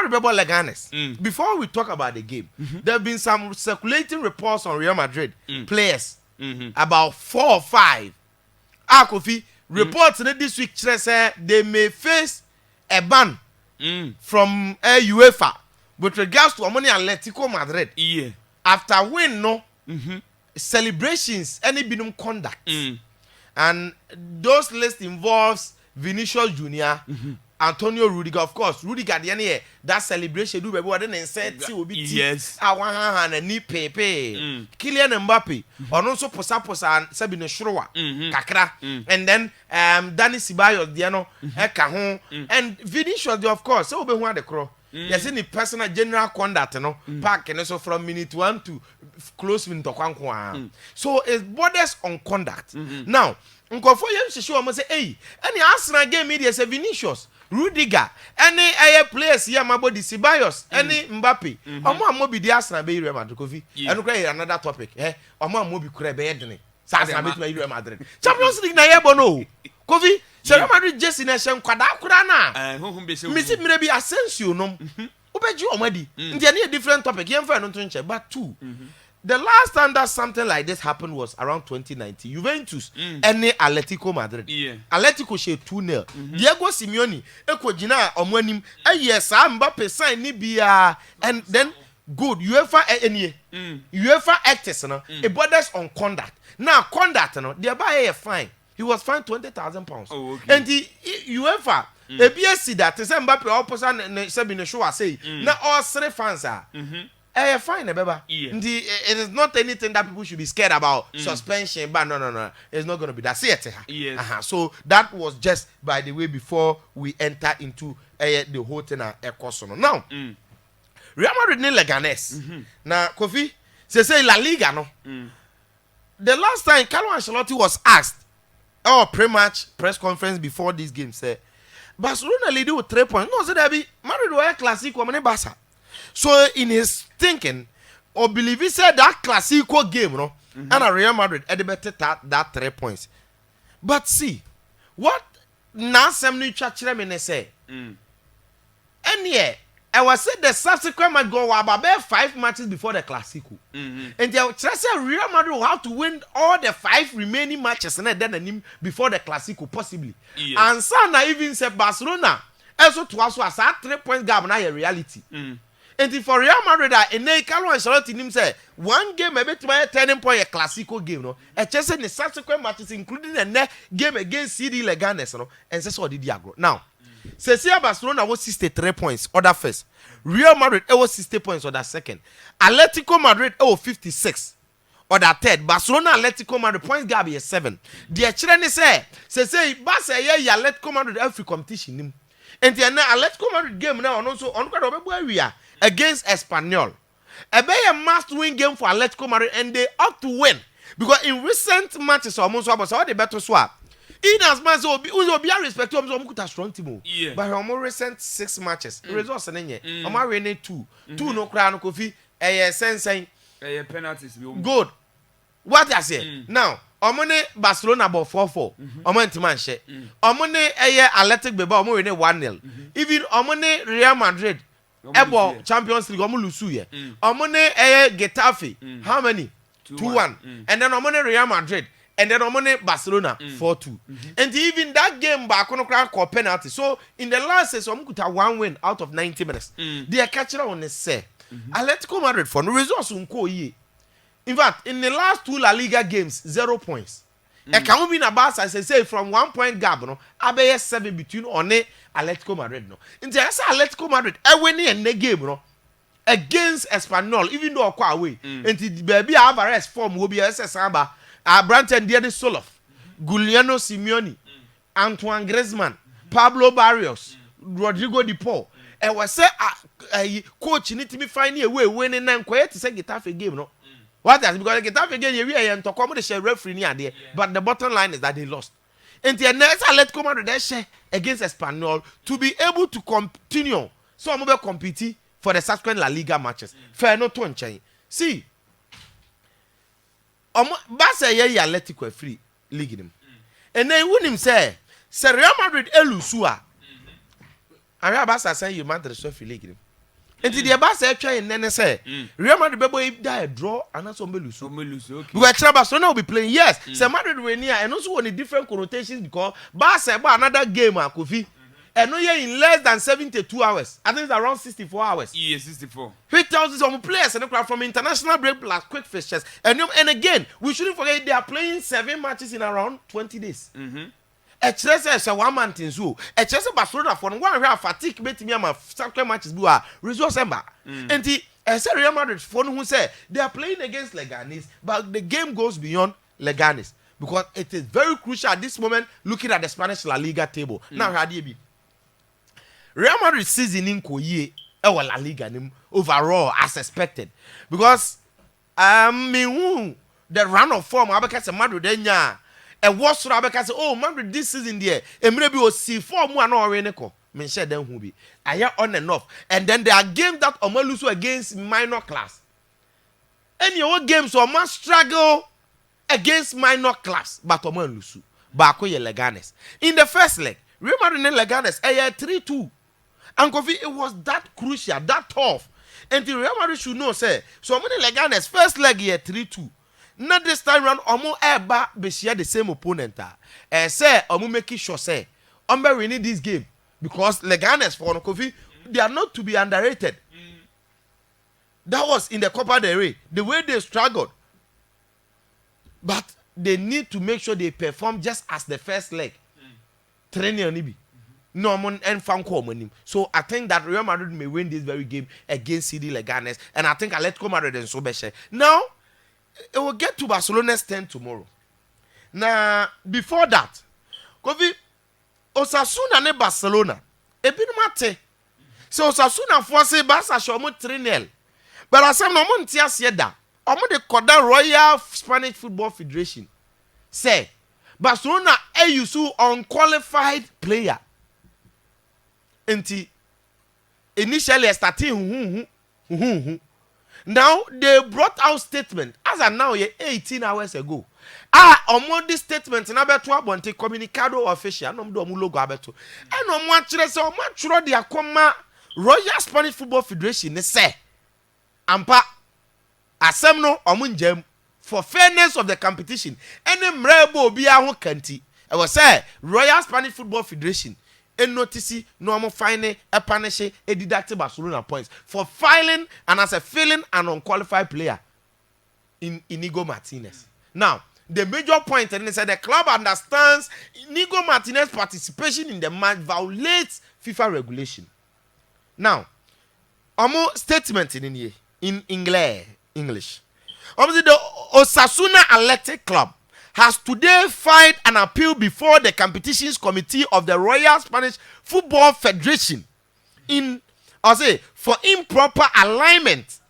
Madrid bebo Leganes. Before we talk about the game, there have been some circulating reports on Real Madrid players about 4 or 5. Kofi reports this week say they may face a ban from UEFA with regards to Omoni Atletico Madrid. Yeah. After win no celebrations any binum conduct. And those list involves Vinicius Junior, Antonio Rudiger, of course. Rudiger the that celebration do be then said yes. Awan and ni Pepe. Kylian Mbappe. Or also posa and Sabine Shroa. Kakra. And then Dani Ceballos Diano Eka and Vinicius of course. So be one the crow. Yes, any personal general conduct, park and also from minute 1 to close minute to so it borders on conduct. Now, Uncle for you show almost say, hey, any Arsenal game media say Vinicius, Rudiger, any players here, my body Ceballos, any Mbappe, or more be the Arsenal be Real Madrid, Kofi, and another topic, or more movie could be Edney, Real Madrid. Champions League na yebono, Kofi. Real Madrid just in a shame kwadakura Missy maybe Asensio no. Obeju omadi. Ndi a different topic. But 2. The last time that something like this happened was around 2019. Juventus and Atletico Madrid. Yeah. Atletico she 2-0. Diego Simeone ekojina omwanim yes Mbappe sign ni bia and then good UEFA any UEFA actors no it borders on conduct. Now conduct no they buy a fine. He was fined £20,000. Oh, okay. And the UEFA, the BSC that is Mbappe opposite Sabine show say, now all 3 fans are. Fine, beba. It is not anything that people should be scared about. Suspension, but no. It's not going to be that. See it. Yes. So that was just by the way before we enter into the whole thing at Ecosono. Now, Real Madrid ni Leganes. Now, Kofi, say La Liga no. The last time Carlo Ancelotti was asked, pre-match press conference before this game said Barcelona lead with 3 points. No, said Madrid were Clasico and Barca. So in his thinking, or believe he said that Clasico game, no, and a Real Madrid had better that 3 points. But see, what now some new church say, and yeah, I was said the subsequent match go about 5 matches before the Clasico. And the Real Madrid will have to win all the 5 remaining matches and then before the Clasico, possibly. Yes. And Sana even said Barcelona also to us was a 3 point gap now a reality. And for Real Madrid, Carlo Ancelotti him say 1 game maybe to a 10 point a Clasico game, no. And just in the subsequent matches, including the next game against CD Leganes, no, and so what did he agree. Now. Serie Barcelona was 63 points, other first. Real Madrid was 60 points, other second. Atletico Madrid was 56, other third. Barcelona Atletico Madrid points gap is 7. The children say Barca Atletico Madrid every competition. And the Atletico Madrid game now also on we are against Espanyol. A must-win game for Atletico Madrid, and they ought to win because in recent matches almost all the better swap. In as much as we are respect to a strong team, but our recent 6 matches results and then I'm winning 2 no crown coffee a sense penalties good. What I say now? Omone Barcelona about 4-4. Omone Timanche. Omone Athletic Bilbao winning 1-0. Even Omone Real Madrid about Champions League Omulusuye. Omone Getafe. How many? 2-1. And then Omone Real Madrid. And then Omone Barcelona 4-2. And even that game back on a penalty. So in the last season, could have 1 win out of 90 minutes. They are catching on the say. Atletico Madrid for no results unko ye. In fact, in the last 2 La Liga games, 0 points. And can we be in a Barca, I say from 1 point gap, no, Abe 7 between One Atletico Madrid, no. In the Atletico Madrid, I win in the game, no. Against Espanyol, even though quite away. And the baby Alvarez form will be SSamba. Branton Diede Soloff, Giuliano Simeone, Antoine Griezmann, Pablo Barrios, Rodrigo Di Paul. And was say a coach need to be finding a way winning and quiet to say Getafe game, no. What is because Getafe game we are to come with the referee near there, but the bottom line is that they lost. And the next Atletico Madrid against Espanyol to be able to continue. So I'm going to compete for the subsequent La Liga matches. Fair no to change. See. Barca Atletico free league him. And then when him say Real Madrid elusua. And Barca say you Madrid so free league him. Until the Barca try and then say, Real Madrid bebo die draw and that's lose. Okay. Because Barcelona will be playing. Yes, Say Madrid will near and also on different connotations because Barca about another game Kofi. And no in less than 72 hours. I think it's around 64 hours. Yeah, 64. 3,000 some players and from international break plus quick fixtures. And again, we shouldn't forget they are playing 7 matches in around 20 days. Chelsea 1 month in zoo. Chelsea Barcelona for one have fatigue bet me am soccer matches do resource ember. And the Real Madrid for who say they are playing against Leganes, but the game goes beyond Leganes because it is very crucial at this moment looking at the Spanish La Liga table. Now how do you be? Real Madrid season in Koye La Liga overall as expected because the run of form abeka Madrid denya e was abeka say oh Madrid this season there emre bi o see form one already neko me share them who be aya on and off and then there are games that omo against minor class any your games omo struggle against minor class but omo lose baako ye Leganes in the first leg Real Madrid and Leganes 3-2. And Kofi, it was that crucial, that tough. And the Real Madrid should know, say, so many Leganes, first leg here 3-2. Not this time round, Omo Eba be share the same opponent. Say, Omo make sure, say, Ombe we need this game. Because Leganes, for Kofi, they are not to be underrated. That was in the Copa del Rey, the way they struggled. But they need to make sure they perform just as the first leg. Training on Ibi. No one and fan common. So I think that Real Madrid may win this very game against CD Leganes, and I think Atletico Madrid and Sobeshe. Now it will get to Barcelona's turn tomorrow. Now before that, Kofi Osasuna ne Barcelona. Ebinu mate. So Osasuna force Barca shomo 3-0. But I say no mon tia sieda. Omo de koda Royal Spanish Football Federation. Say Barcelona use unqualified player. Initially starting now they brought out statement as of now 18 hours ago. On this statement na beto abonte communicado official no do mu logo abeto and no mo akire se o ma tworo de akoma Royal Spanish Football Federation ne say ampa asem no omunjam for fairness of the competition any mrebo obi a ho kanti e was say Royal Spanish Football Federation a notice no fine a punish a deducted Barcelona points for filing and as a failing an unqualified player in Inigo Martinez. Now, the major point and they said the club understands Inigo Martinez's participation in the match violates FIFA regulation. Now, statement in English. Obviously, the Osasuna Athletic Club has today filed an appeal before the competitions committee of the Royal Spanish Football Federation for improper alignment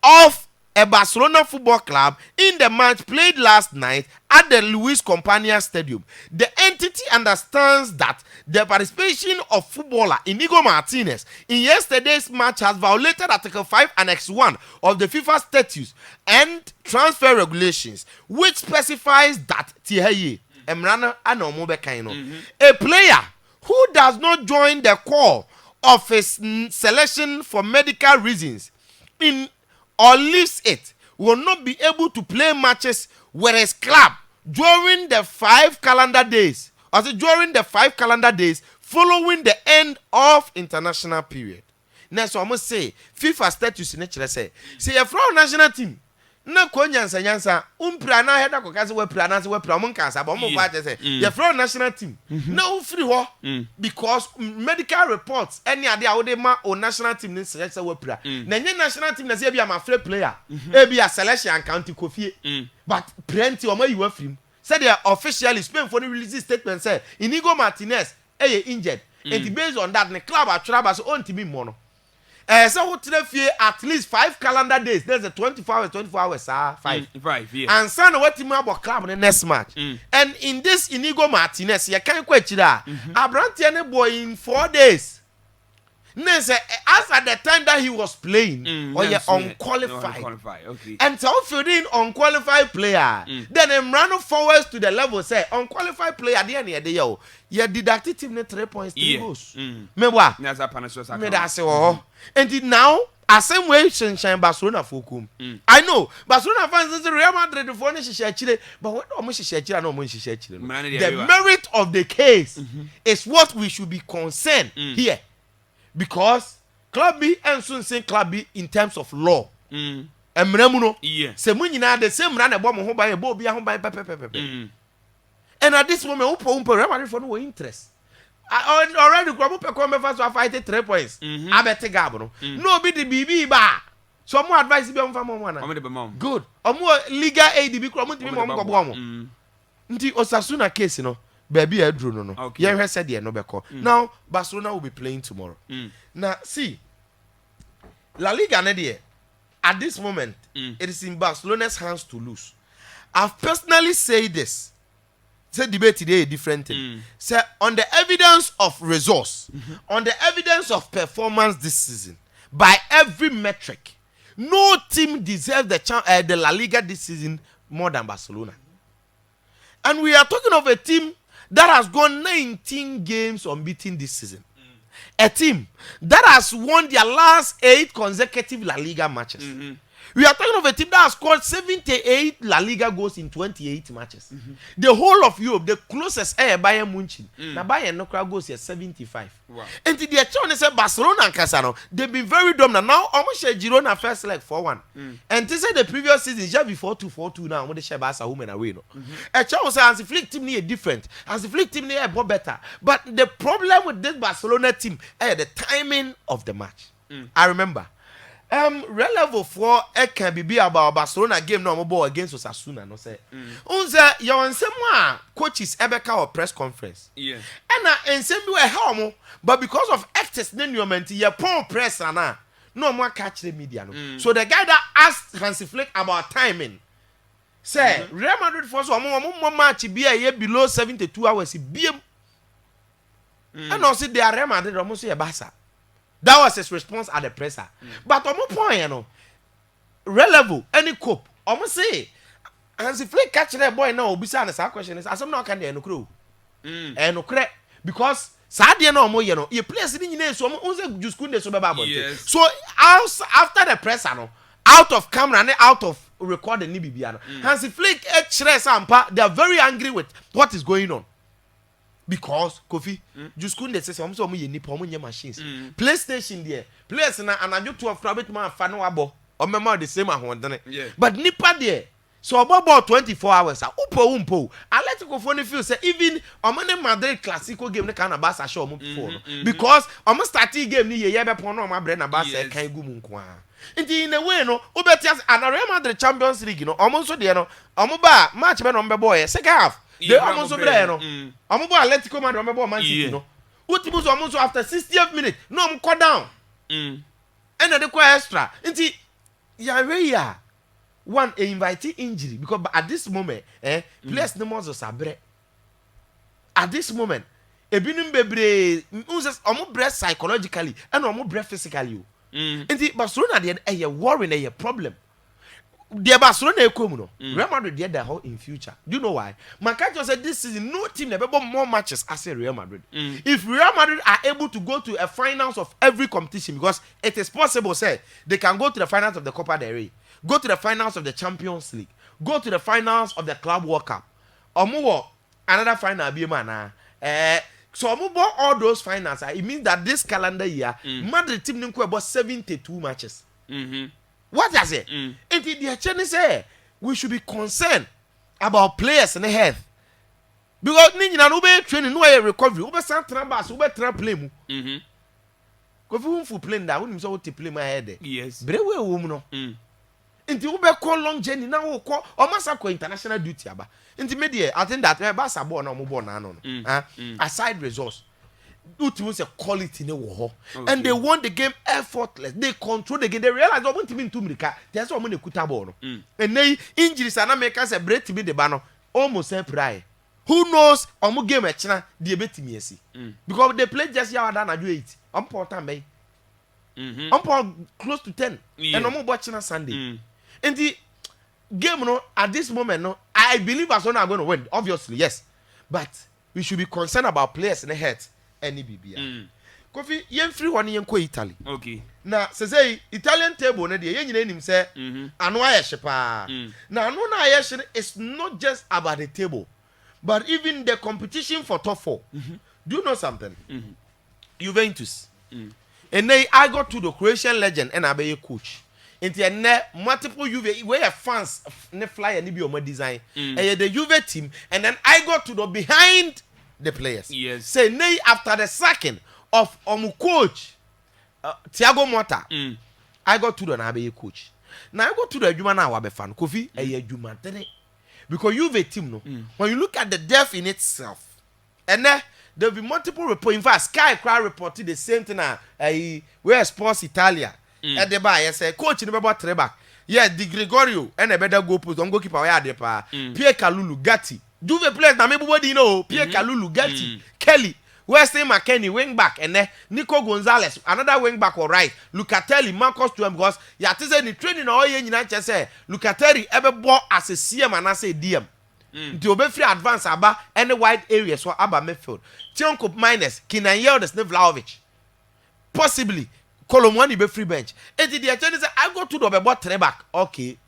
of a Barcelona football club in the match played last night at the Luis Companys Stadium. The entity understands that the participation of footballer Inigo Martinez in yesterday's match has violated Article 5 Annex 1 of the FIFA Statutes and Transfer Regulations, which specifies that a player who does not join the call of his selection for medical reasons or leaves it will not be able to play matches with his club during the 5 calendar days. During the 5 calendar days following the end of international period. Now, so I must say, FIFA status in nature say a from national team. Na konyansa umpra na heda ko kase we pra na se we pra mon kansa ba mo kwa say the from national team na free ho because medical reports any ade a wo de ma o national team ni say we pra na nye national team na say bia ma free player e bia selection county kofie but plenty o ma you free say they officially Spain for the release statement say Inigo Martinez injured and based on that the club attraba so on timi mo no so who fie at least 5 calendar days. There's a 24 hours, 5. Yeah. And son what him about club in the next match. And in this Inigo Martinez, you can't quite that. Abrantiane boy in 4 days. As at the time that he was playing, or unqualified. Okay. And so if you unqualified player, then him run forwards to the level say unqualified player at the end of the year, you deducted him 3 points, 3 goals. Mewa. And now, as same way shine Barcelona for kum. I know Barcelona fans Real Madrid for Chile, but what almost Chile no more Chile. The merit of the case is what we should be concerned here. Because Club B and soon say Club B in terms of law. And Mremuno, say Munina the same run a bomb home by a bobby home by pepe. And at this moment, Real Madrid for no interest. I already come up a conference to fight 3 points. I bet Gabno. No be the BB bar. So more advice be on one. Good. Or more Liga A the big problem to be mom. Nti Osasuna case, you know. Baby, I drew no. Okay. Yeah, said yeah, no beko. Now Barcelona will be playing tomorrow. Now see, La Liga at this moment, it is in Barcelona's hands to lose. I've personally said this. Say debate today a different thing. Say on the evidence of resource, on the evidence of performance this season, by every metric, no team deserves the La Liga this season more than Barcelona. And we are talking of a team that has gone 19 games unbeaten this season. A team that has won their last 8 consecutive La Liga matches. We are talking of a team that has scored 78 La Liga goals in 28 matches. The whole of Europe, the closest Bayern Munich. Now Bayern no crowd goals here 75. Wow. And the actual say Barcelona and Casano, they've been very dominant. Now almost share Girona first like 4-1. And they say the previous season just before 2-4-2 now when they share Barca women away no. Actually say Hansi Flick team is different. Hansi Flick team is more better. But the problem with this Barcelona team is the timing of the match. I remember. Level 4 it can be about Barcelona game no more against Osasuna no say. Unza you want some coaches Ebeka or press conference. Yeah. And same we help but because of excess denouement you pon press na no more catch the media no. So the guy that asked Hansi Flick about timing say Real Madrid for so more match be a below 72 hours be and also they are Real Madrid almost say Barca. That was his response at the presser. But on my point, you know, relevant any cope. Almost say, and if they catch that boy now, beside the question is, as I'm not can no crew. And no crack because Sadia no more, you know, you place it in your so just couldn't so bad. So after the presser, no, out of camera and out of recording Nibibiano. Hansi Flick they are very angry with what is going on. Because Kofi, just couldn't say some so many machines. PlayStation there, players and I do to a private man fan or remember the same one. But Nipa there, so about 24 hours. Umpo. I let go funny feel say even on Madrid Classico game the kind of Barca show before because almost starting game ni ye be pono my brain about say kan gu mu nko a. In a way no, Ubetias and Real Madrid Champions League no, almost so there no, omoba match be no boy second half. They almost over there, no. I'm about Atletico Madrid, I'm about Man City, no. What was almost after 60th minute? No, I'm caught down. And the quite extra. Inti, yeah, one invite injury because at this moment, players no more sabre. At this moment, a binum bebre, almost breast psychologically and almost breast physically. Inti, Barcelona they a worrying a problem. The Barcelona no. Real Madrid did the whole in future. Do you know why? Mancacho said this season no team never won more matches as a Real Madrid. If Real Madrid are able to go to a finals of every competition, because it is possible, say they can go to the finals of the Copa del Rey, go to the finals of the Champions League, go to the finals of the Club World Cup, or more another final be man. So all those finals, it means that this calendar year, Madrid team didn't about 72 matches. What I say? And the Chinese say we should be concerned about players in the health. Because Nina no be training, no recovery. Ube Santana Bass, Ube Tra play mu. Because we won't play that, we won't to play my head. Yes. But we woman. Into Ube call long journey now, call or Masako international duty. Into media, I think that Bassa born or born aside resource. Ultimately, a quality in the war, and they won the game effortless. They control the game. They realize they want to be in Tumrika. That's what they could have won. And they injuries and make us a break to be the banner almost a pry. Who knows? I'm game at China. The bet me see because they play just here and do it. I'm important, close to 10 and I'm watching on Sunday. And the game, no, at this moment, no, I believe Barcelona are going to win. Obviously, yes, but we should be concerned about players in the head. Any BBA. Kofi, yen free one yen ko Italy. Okay. Now, say Italian table, na the yen name say, anu ayeshepa. Now, anu na ayeshe is not just about the table, but even the competition for top 4. Do you know something? Juventus. And then I got to the Croatian legend and I be a coach. Into multiple Juve where fans ne fly and be on my design. And the Juve team, and then I got to the behind the players. Yes. Say nay after the sacking of coach Thiago Motta. I got to the Nabe coach. Now I go to the Juma now fan Kofi a Juma because Juve team no. When you look at the depth in itself, and then there'll be multiple reports. In fact, Sky Cry reported the same thing. Where Sports Italia at the bar, yes, coach in the about Trebak. Yeah, Di Gregorio and a better goalpost. Don't go keep away at the par. Pierre Kalulu Gatti. Juve players now maybe you know Pierre Kalulu Gatti Kelly. Wesley McKennie wing back and then Nico Gonzalez another wing back or right Lucatelli Marcus Thuram because ya te say the training all ye nyina che say Lucatelli ebe bo as a CM and as a DM nti obe free advance aba any wide area so aba midfield Tionko minus Kinanyel the Vlahovic possibly Colomwani be free bench enti the actually say I go to the obe three back okay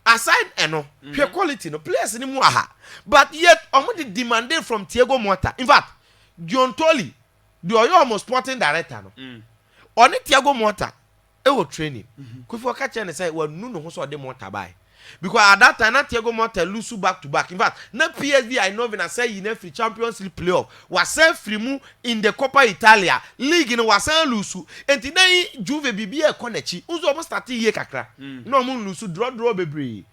aside eno pure quality no players ni mu aha but yet omo the demanded from Thiago Motta in fact John Tolly, the Oyo sporting director, no. On it, Thiago Motta, will training. Could you catch and say, well, no, who saw the Motta by? Because at that time, not Thiago Motta lose back to back. In fact, not PSV, I know when I say in every Champions League playoff, was sent free move in the Coppa Italia, League in was sent loose. And today, Juve BB a Konechi, who's almost starting here, Kakra. No moon loose, draw baby.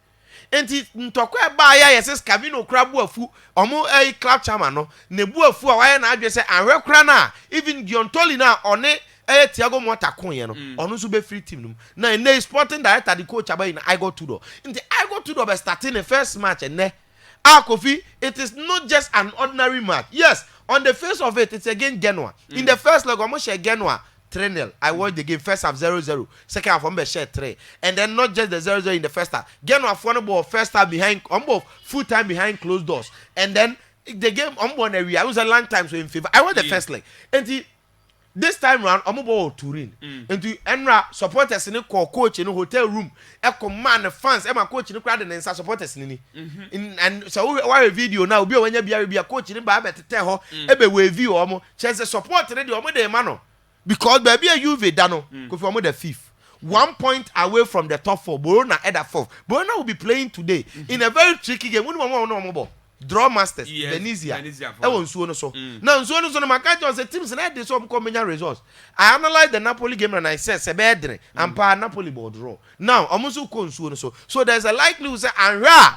Enti ntokwa ba ya yeses Kavino krabu afu omo club chairman no nebu afu a wa na adwe se anwe kra na even Giontoli na one Thiago Motta konye no ono so be free team no na ne sporting director the coach aba in I go to do enti I go to do be starting the first match and ne Kofi it is not just an ordinary match. Yes, on the face of it it's against Genoa. In the first leg omo share Genoa 3-0. I watched the game first half 0-0, second half on share 3, and then not just the 0-0 in the first half. Genoa won ball first half behind full time behind closed doors, and then the game on area. I was a long time so in favor. I won the first leg, and this time round ball Turin, and to Enra supporters in the coach in the hotel room. I command the fans. I'm a coach in the crowd and supporters in and so why a video now be when you be a coach in the bar to tell her ebe we view omo chance support ready omo the man. Because baby a Juve dano go from the 5th 1 point away from the top 4 Bologna at the 4th. Bologna will be playing today in a very tricky game. Draw Masters Venezia e won so no so now so no my catch on the teams na dey so come many results. I analyze the Napoli game and I said sebedre and pa Napoli board draw now omuso ko nsuo no so there's a likelihood say anra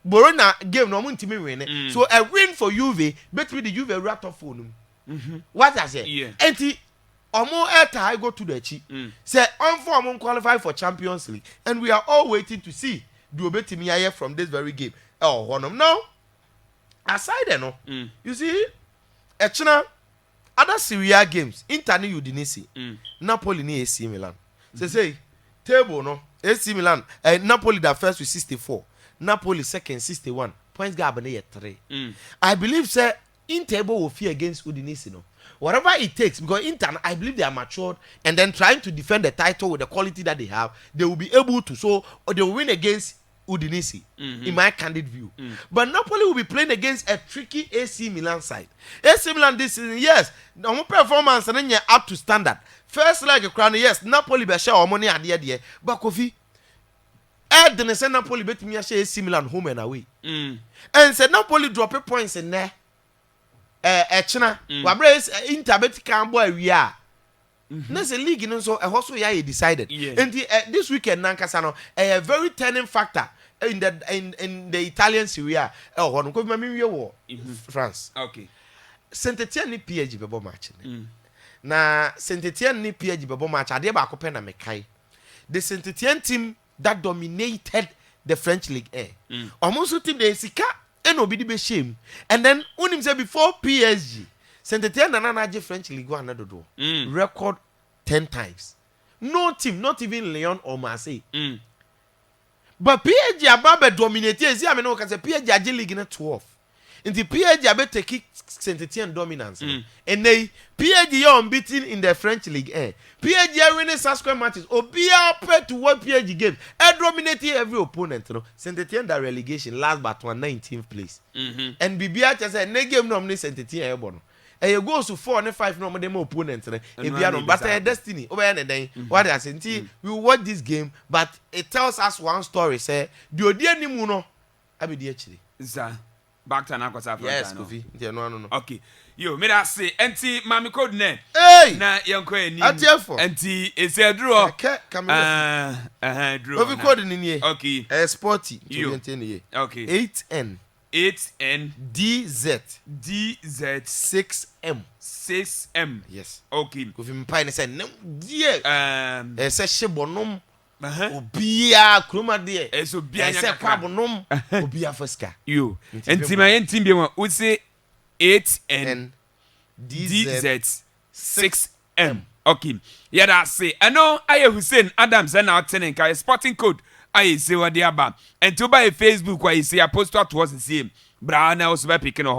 Bologna game no ntimi win so a win for Juve between the Juve rat of phone what I say enti Omo I go to the chi. Say on qualify for Champions League, and we are all waiting to see do obetimi here from this very game. Oh, one of now. Aside no, you see, China other Serie A games. Inter ni Udinese, Napoli ni AC Milan. Say table no AC Milan. Napoli the first with 64, Napoli second 61. Points gap na 3. I believe say Inter will fear against Udinese no. Whatever it takes, because Inter, I believe they are matured and then trying to defend the title with the quality that they have, they will be able to, so or they will win against Udinese, in my candid view. But Napoli will be playing against a tricky AC Milan side. AC Milan this season, yes, no performance and then you're up to standard. First leg of crown, yes, Napoli be share money at the idea, but Kofi, then say Napoli bet me share AC Milan home and away, and said Napoli drop points in there. China wabrace interbet can boy we are there's a league in so also yeah decided and this weekend nankasa a very turning factor in the Italian Serie A one ko mami wo France okay Saint-Etienne ni PSG bebo match na Saint-Etienne ni PSG bebo match ade ba ko na mekai the Saint-Etienne team that dominated the French League almost team the sika and obidi be shame and then unim say before PSG Saint-Etienne na French League 1 do record 10 times. No team, not even Lyon or Marseille. But PSG ababe dominate. See, I mean, no, because PSG aje league na 12. In the PSG abe take Saint-Etienne dominance. And they PSG are unbeaten in the French league. PSG are winning square matches. Obia pay to what PSG game. Dominating every opponent. No, Saint-Etienne that relegation last but 19th place. And Bibia just said, "Ne game no Saint-Etienne ebono." And you go to 4 and 5 no more opponents. But destiny over the what I say, we watch this game, but it tells us one story. Say, the Odiani Muno, I be the actually. Back to an aqua. Yes, Kofi. No. Okay. You made us say, anti mammy code net. Hey! Na young queen. Anti it's a draw. Come draw. What we call in here? Okay. Sporty. Okay. 8N. 8N. DZ. 6M. 6M. Yes. Okay. Kofi Mpine said, no, dear. Say Shebonom. Obia kroma de eso bia nya kwabonom obia faska yo enti ma enti bi ma we say 8N DZ 6M okay yeah that say ano aye Hussein Adams and out ten ka sporting code aye say what dey aba enti o ba Facebook why say apostle towards the same bra na o so be picking